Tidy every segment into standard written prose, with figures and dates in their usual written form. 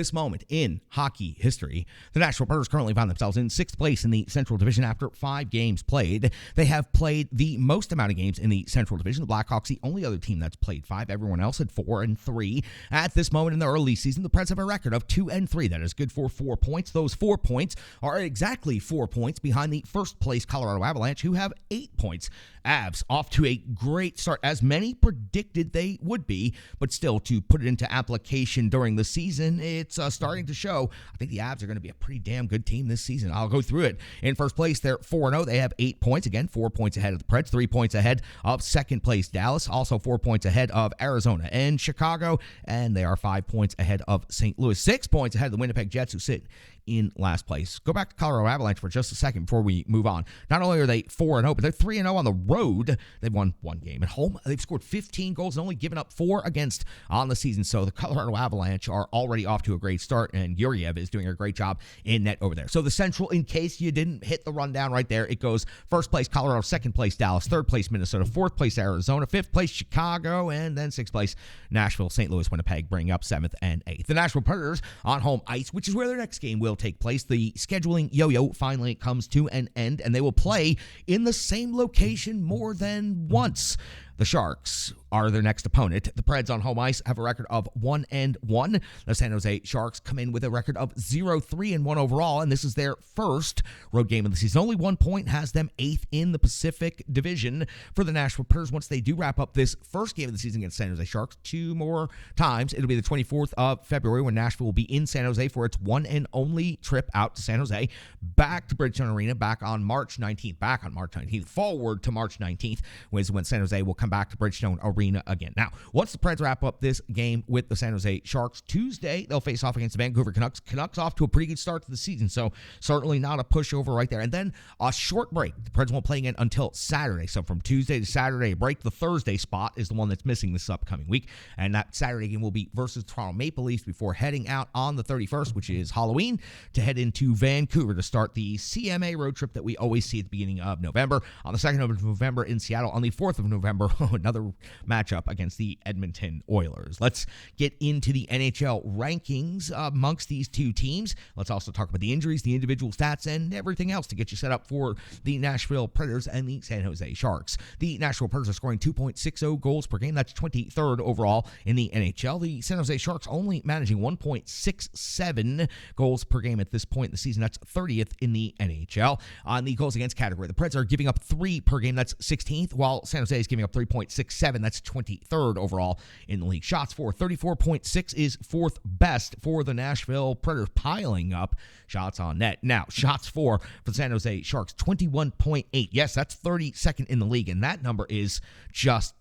This moment in hockey history, the Nashville Predators currently find themselves in 6th place in the Central Division after 5 games played. They have played the most amount of games in the Central Division. The Blackhawks, the only other team that's played 5. Everyone else had 4 and 3. At this moment in the early season, the Preds have a record of 2 and 3. That is good for 4 points. Those 4 points are exactly 4 points behind the first place Colorado Avalanche, who have 8 points. Avs off to a great start, as many predicted they would be, but still, to put it into application during the season, it's starting to show. I think the Avs are going to be a pretty damn good team this season. I'll go through it. In first place, they're 4-0. They have 8 points. Again, 4 points ahead of the Preds, 3 points ahead of second place Dallas, also 4 points ahead of Arizona and Chicago, and they are 5 points ahead of St. Louis, 6 points ahead of the Winnipeg Jets, who sit in last place. Go back to Colorado Avalanche for just a second before we move on. Not only are they 4-0, but they're 3-0 on the road. They've won 1 game at home. They've scored 15 goals and only given up 4 against on the season. So the Colorado Avalanche are already off to a great start, and Yuriev is doing a great job in net over there. So the Central, in case you didn't hit the rundown right there, it goes first place Colorado, second place Dallas, third place Minnesota, fourth place Arizona, fifth place Chicago, and then sixth place Nashville, St. Louis, Winnipeg, bringing up 7th and 8th. The Nashville Predators on home ice, which is where their next game will take place. The scheduling yo-yo finally comes to an end, and they will play in the same location more than once. The Sharks are their next opponent. The Preds on home ice have a record of 1-1. The San Jose Sharks come in with a record of 0-3-1 overall, and this is their first road game of the season. Only 1 point has them 8th in the Pacific Division. For the Nashville Predators, once they do wrap up this first game of the season against San Jose Sharks 2 more times, it'll be the 24th of February when Nashville will be in San Jose for its one and only trip out to San Jose, back to Bridgestone Arena back on March 19th, forward to March 19th, was when San Jose will come back to Bridgestone Arena again. Now, once the Preds wrap up this game with the San Jose Sharks Tuesday, they'll face off against the Vancouver Canucks. Canucks off to a pretty good start to the season, so certainly not a pushover right there. And then a short break. The Preds won't play again until Saturday. So from Tuesday to Saturday break, the Thursday spot is the one that's missing this upcoming week. And that Saturday game will be versus Toronto Maple Leafs before heading out on the 31st, which is Halloween, to head into Vancouver to start the CMA road trip that we always see at the beginning of November. On the 2nd of November in Seattle. On the 4th of November, another matchup against the Edmonton Oilers. Let's get into the NHL rankings amongst these two teams. Let's also talk about the injuries, the individual stats, and everything else to get you set up for the Nashville Predators and the San Jose Sharks. The Nashville Predators are scoring 2.60 goals per game. That's 23rd overall in the NHL. The San Jose Sharks only managing 1.67 goals per game at this point in the season. That's 30th in the NHL. On the goals against category, the Preds are giving up 3 per game. That's 16th, while San Jose is giving up 3.67. That's 23rd overall in the league. Shots for 34.6 is 4th best for the Nashville Predators, piling up shots on net. Now, shots for the San Jose Sharks, 21.8. Yes, that's 32nd in the league, and that number is just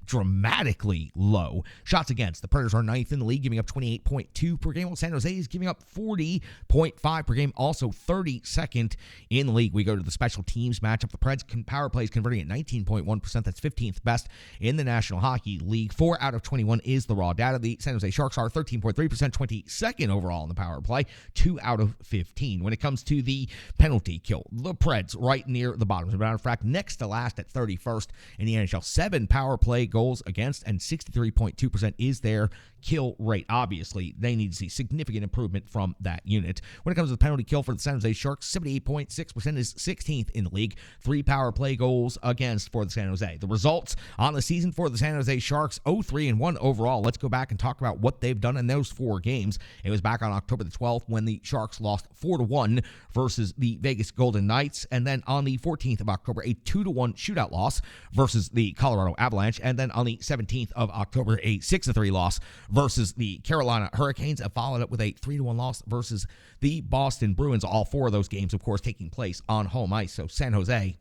dramatically low. Shots against, the Predators are 9th in the league, giving up 28.2 per game, while San Jose is giving up 40.5 per game, also 32nd in the league. We go to the special teams matchup. The Preds power plays converting at 19.1%. That's 15th best in the National Hockey League. 4 out of 21 is the raw data. The San Jose Sharks are 13.3%, 22nd overall in the power play, 2 out of 15. When it comes to the penalty kill, the Preds right near the bottom. As a matter of fact, next to last at 31st in the NHL. 7 power play goals against, and 63.2% is their kill rate. Obviously, they need to see significant improvement from that unit. When it comes to the penalty kill for the San Jose Sharks, 78.6% is 16th in the league. 3 power play goals against for the San Jose. The results on the season for the San Jose Sharks, 0-3-1 overall. Let's go back and talk about what they've done in those 4 games. It was back on October the 12th when the Sharks lost 4-1 versus the Vegas Golden Knights, and then on the 14th of October, a 2-1 shootout loss versus the Colorado Avalanche, and then on the 17th of October, a 6-3 loss versus the Carolina Hurricanes, and followed up with a 3-1 loss versus the Boston Bruins. All 4 of those games, of course, taking place on home ice. So San Jose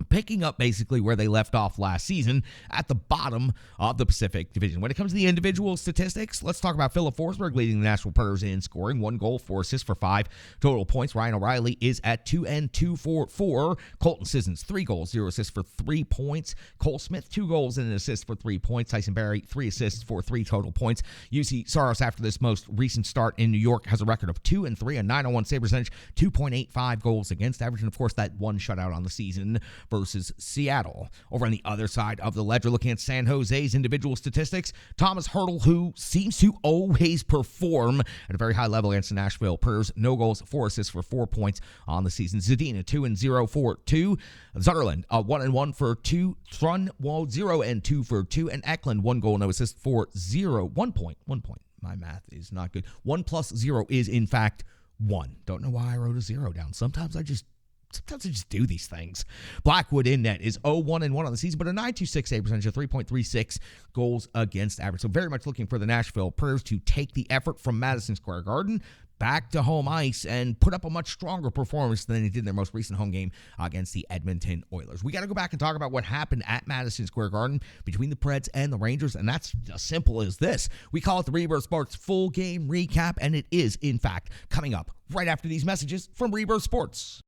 picking up basically where they left off last season at the bottom of the Pacific Division. When it comes to the individual statistics, let's talk about Philip Forsberg leading the Nashville Predators in scoring. 1 goal, 4 assists for 5 total points. Ryan O'Reilly is at 2 and 2 for 4. Colton Sissons, 3 goals, 0 assists for 3 points. Cole Smith, 2 goals and an assist for 3 points. Tyson Barrie, 3 assists for 3 total points. UC Saros, after this most recent start in New York, has a record of 2 and 3, a 901 save percentage, 2.85 goals against average, and of course that 1 shutout on the season versus Seattle. Over on the other side of the ledger, looking at San Jose's individual statistics, Thomas Hertel, who seems to always perform at a very high level against the Nashville Predators, no goals, 4 assists for 4 points on the season. Zadina, 2-0 for 2. Zutterland, 1-1 for 2. Thrun, 0-2 for 2. And Eklund, 1 goal, no assist for 1 point. My math is not good. 1 plus 0 is, in fact, 1. Don't know why I wrote a 0 down. Sometimes I just do these things. Blackwood in net is 0-1-1 on the season, but a .926 save percentage of 3.36 goals against average. So very much looking for the Nashville Predators to take the effort from Madison Square Garden back to home ice and put up a much stronger performance than they did in their most recent home game against the Edmonton Oilers. We got to go back and talk about what happened at Madison Square Garden between the Preds and the Rangers, and that's as simple as this. We call it the Rebirth Sports Full Game Recap, and it is, in fact, coming up right after these messages from Rebirth Sports.